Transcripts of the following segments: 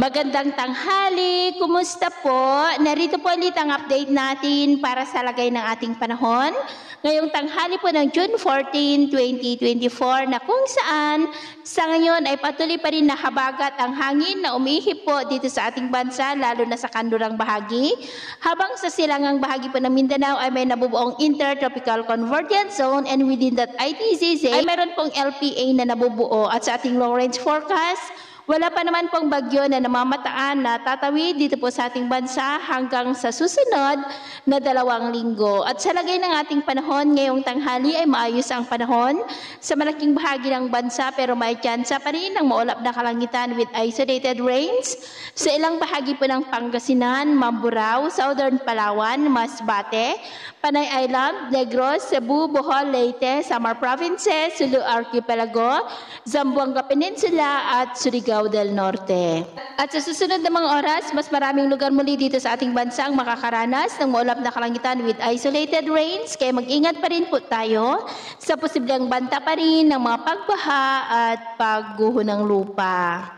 Magandang tanghali, kumusta po? Narito po ulit ang update natin para sa lagay ng ating panahon. Ngayong tanghali po ng June 14, 2024 na kung saan sa ngayon ay patuloy pa rin nakabagat ang hangin na umihip po dito sa ating bansa lalo na sa kanlurang bahagi. Habang sa silangang bahagi po ng Mindanao ay may nabubuong Intertropical Convergence Zone and within that ITZZ ay meron pong LPA na nabubuo at sa ating long range forecast wala pa naman pong bagyo na namamataan na tatawid dito po sa ating bansa hanggang sa susunod na 2 linggo. At sa lagay ng ating panahon ngayong tanghali ay maayos ang panahon sa malaking bahagi ng bansa pero may tsansa pa rin ng maulap na kalangitan with isolated rains sa ilang bahagi po ng Pangasinan, Mamburao, Southern Palawan, Masbate, Panay Island, Negros, Cebu, Bohol, Leyte, Samar Provinces, Sulu Archipelago, Zamboanga Peninsula at Surigao del Norte. At sa susunod na mga oras, mas maraming lugar muli dito sa ating bansa ang makakaranas ng maulap na kalangitan with isolated rains, kaya mag-ingat pa rin po tayo sa posibleng banta pa rin ng mga pagbaha at pagguho ng lupa.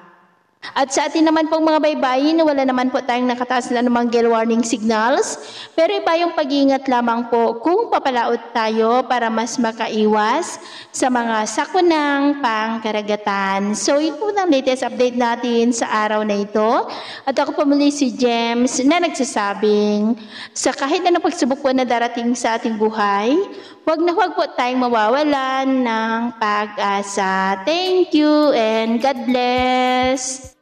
At sa atin naman pong mga baybayin, wala naman po tayong nakataas na namang gale warning signals, pero iba yung pag-iingat lamang po kung papalaot tayo para mas makaiwas sa mga sakunang pangkaragatan. So yun po ang latest update natin sa araw na ito. At ako po muli si James na nagsasabing sa kahit anong pagsubok po na darating sa ating buhay, huwag po tayong mawawalan ng pag-asa. Thank you and God bless!